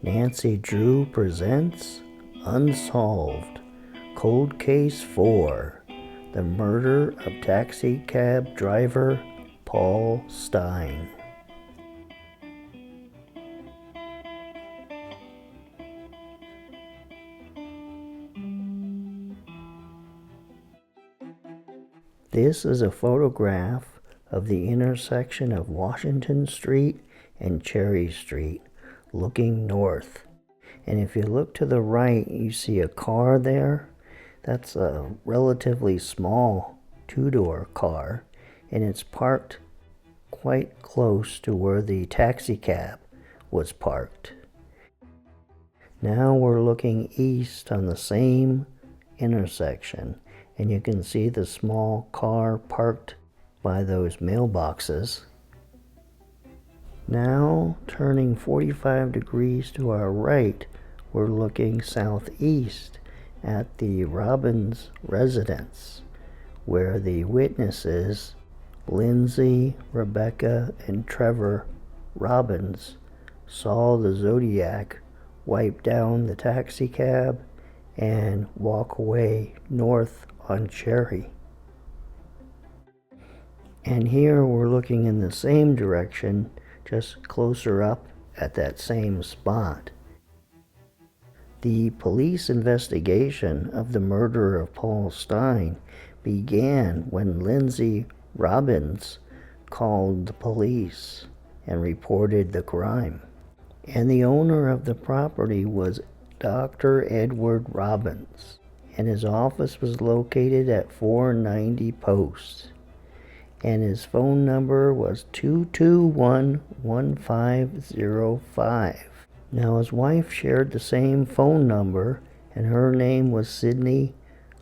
Nancy Drew presents Unsolved, Cold Case 4, the murder of taxi cab driver Paul Stine. This is a photograph of the intersection of Washington Street and Cherry Street, looking north. And if you look to the right, you see a car there. That's a relatively small two-door car, and it's parked quite close to where the taxi cab was parked. Now we're looking east on the same intersection, and you can see the small car parked by those mailboxes. Now, turning 45 degrees to our right, we're looking southeast at the Robbins residence, where the witnesses, Lindsey, Rebecca, and Trevor Robbins, saw the Zodiac wipe down the taxi cab and walk away north on Cherry. And here we're looking in the same direction, just closer up at that same spot. The police investigation of the murder of Paul Stine began when Lindsey Robbins called the police and reported the crime. And the owner of the property was Dr. Edward Robbins, and his office was located at 490 Post. And his phone number was 221-1505. Now his wife shared the same phone number, and her name was Sydney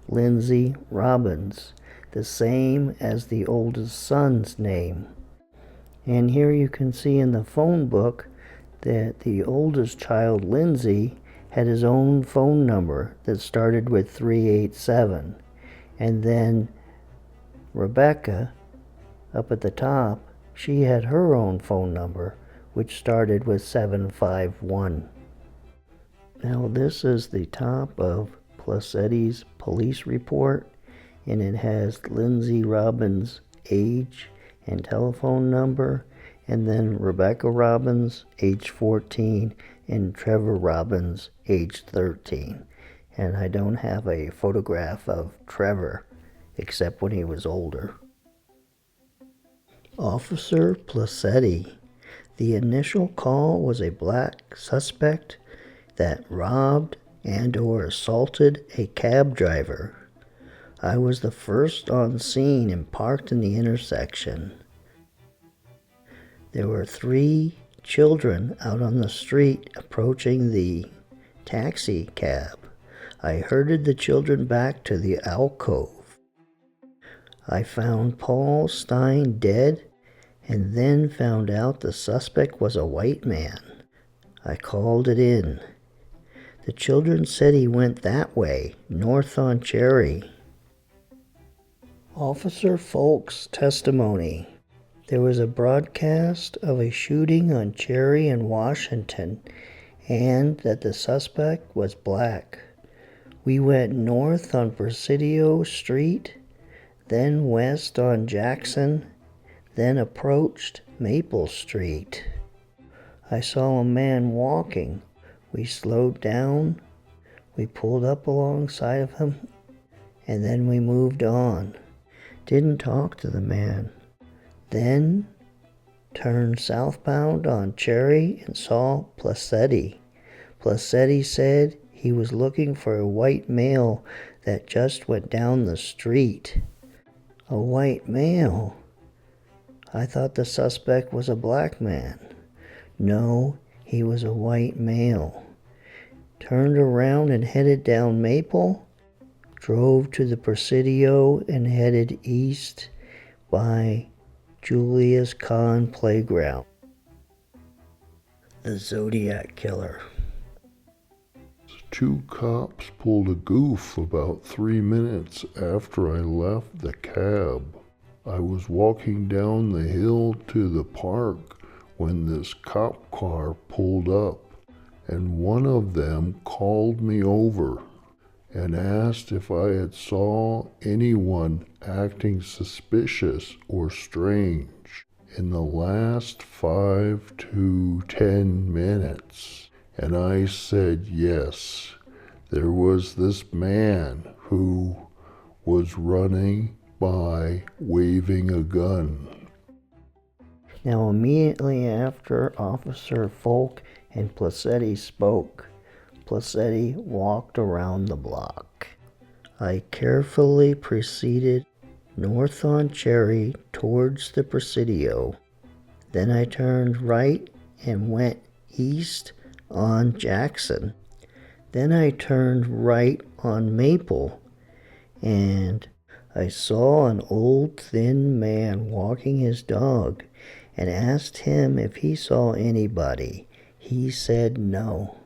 Lindsey Robbins, the same as the oldest son's name. And here you can see in the phone book that the oldest child, Lindsey, had his own phone number that started with 387. And then Rebecca, up at the top, she had her own phone number, which started with 751. Now this is the top of Pelissetti's police report, and it has Lindsey Robbins' age and telephone number, and then Rebecca Robbins, age 14, and Trevor Robbins, age 13. And I don't have a photograph of Trevor, except when he was older. Officer Pelissetti. The initial call was a black suspect that robbed and or assaulted a cab driver. I was the first on scene and parked in the intersection. There were 3 children out on the street approaching the taxi cab. I herded the children back to the alcove. I found Paul Stine dead, and then found out the suspect was a white man. I called it in. The children said he went that way, north on Cherry. Officer Fouke's testimony. There was a broadcast of a shooting on Cherry in Washington, and that the suspect was black. We went north on Presidio Street, then west on Jackson, then approached Maple Street. I saw a man walking. We slowed down. We pulled up alongside of him, and then we moved on. Didn't talk to the man. Then turned southbound on Cherry and saw Pelissetti. Pelissetti said he was looking for a white male that just went down the street. A white male? I thought the suspect was a black man. No, he was a white male. Turned around and headed down Maple, drove to the Presidio and headed east by Julius Kahn Playground. The Zodiac Killer. 2 cops pulled a goof about 3 minutes after I left the cab. I was walking down the hill to the park when this cop car pulled up. and one of them called me over and asked if I had saw anyone acting suspicious or strange in the last 5 to 10 minutes. And I said yes. There was this man who was running by waving a gun. Now, immediately after Officer Fouke and Pelissetti spoke, Pelissetti walked around the block. I carefully proceeded north on Cherry towards the Presidio. Then I turned right and went east on Jackson. Then I turned right on Maple, and I saw an old thin man walking his dog and asked him if he saw anybody. He said no.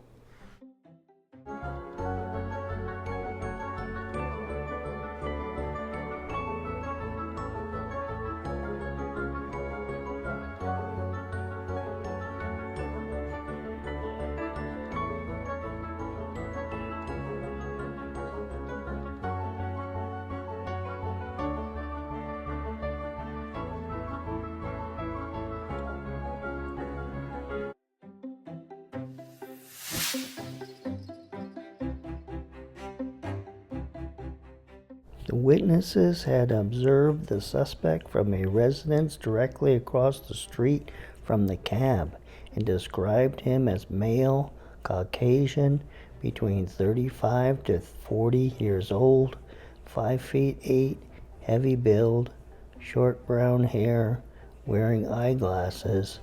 The witnesses had observed the suspect from a residence directly across the street from the cab and described him as male, Caucasian, between 35 to 40 years old, 5 feet 8, heavy build, short brown hair, wearing eyeglasses,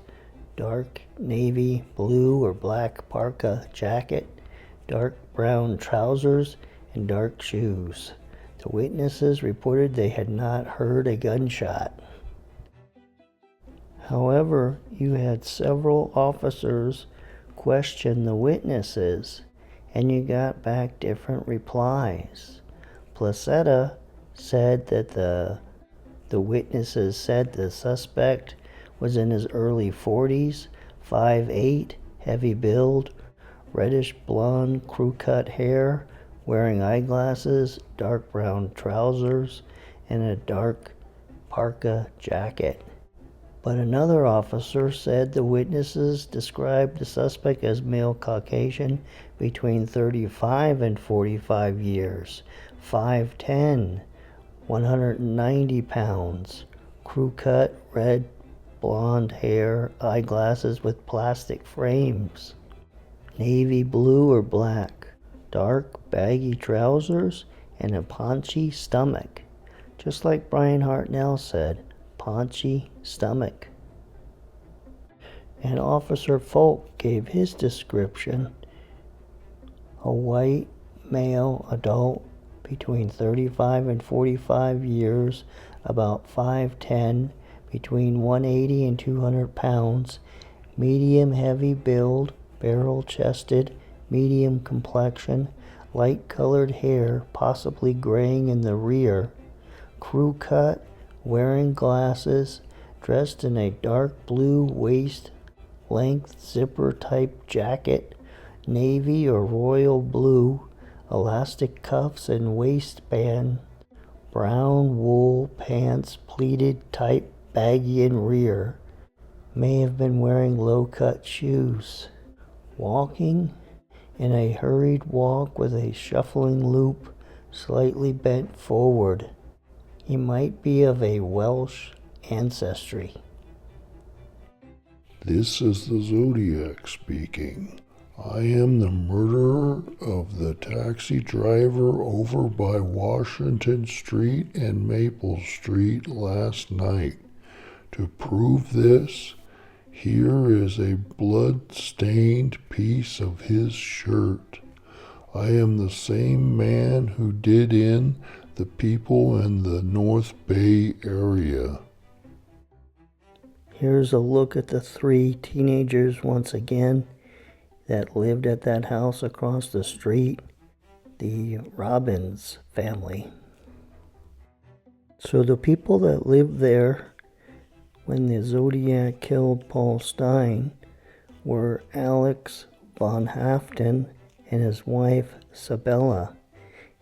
dark navy blue or black parka jacket, dark brown trousers, and dark shoes. The witnesses reported they had not heard a gunshot. However, you had several officers question the witnesses, and you got back different replies. Pelissetti said that the witnesses said the suspect was in his early 40s, 5'8", heavy build, reddish blonde crew-cut hair, wearing eyeglasses, dark brown trousers, and a dark parka jacket. But another officer said the witnesses described the suspect as male Caucasian between 35 and 45 years, 5'10", 190 pounds, crew-cut, red blonde hair, eyeglasses with plastic frames, navy blue or black, dark baggy trousers, and a paunchy stomach. Just like Brian Hartnell said, paunchy stomach. And Officer Fouke gave his description: a white male adult between 35 and 45 years, about 5'10", between 180 and 200 pounds, medium heavy build, barrel-chested, medium complexion, light-colored hair, possibly graying in the rear, crew cut, wearing glasses, dressed in a dark blue waist-length zipper-type jacket, navy or royal blue, elastic cuffs and waistband, brown wool pants, pleated type, baggy in rear, may have been wearing low-cut shoes, walking in a hurried walk with a shuffling loop, slightly bent forward. He might be of a Welsh ancestry. This is the Zodiac speaking. I am the murderer of the taxi driver over by Washington Street and Maple Street last night. To prove this, here is a blood-stained piece of his shirt. I am the same man who did in the people in the North Bay area. Here's a look at the 3 teenagers once again that lived at that house across the street, the Robbins family. So the people that lived there when the Zodiac killed Paul Stine were Alex von Haften and his wife Sabella,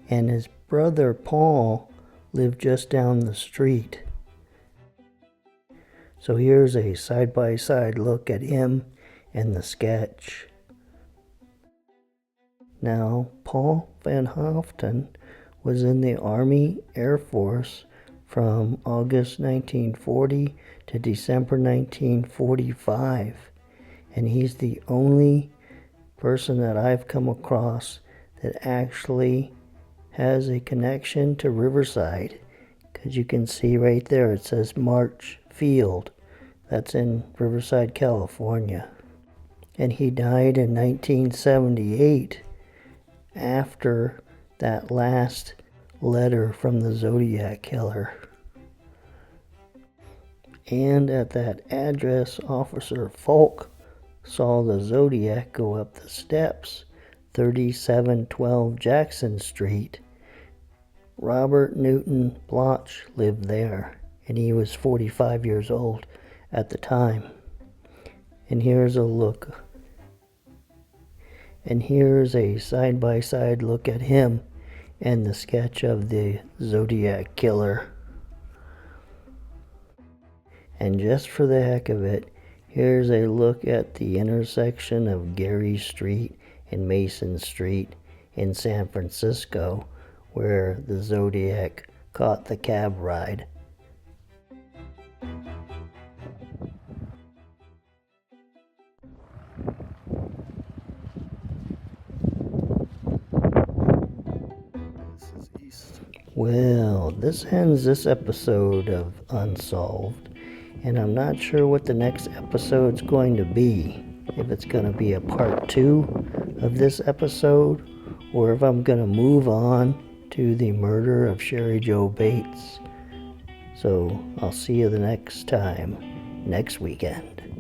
and his brother Paul lived just down the street. So here's a side-by-side look at him and the sketch. Now, Paul van Haften was in the Army Air Force from August 1940 to December 1945, and he's the only person that I've come across that actually has a connection to Riverside, because you can see right there it says March Field. That's in Riverside, California. And he died in 1978 after that last letter from the Zodiac killer. And at that address, Officer Fouke saw the Zodiac go up the steps, 3712 Jackson Street. Robert Newton Bloch lived there, and he was 45 years old at the time. And here's a look. And here's a side-by-side look at him and the sketch of the Zodiac killer. And just for the heck of it, here's a look at the intersection of Gary Street and Mason Street in San Francisco, where the Zodiac caught the cab ride. Well, this ends this episode of Unsolved, and I'm not sure what the next episode's going to be. If it's going to be a part 2 of this episode, or if I'm going to move on to the murder of Sherry Jo Bates. So I'll see you the next time, next weekend.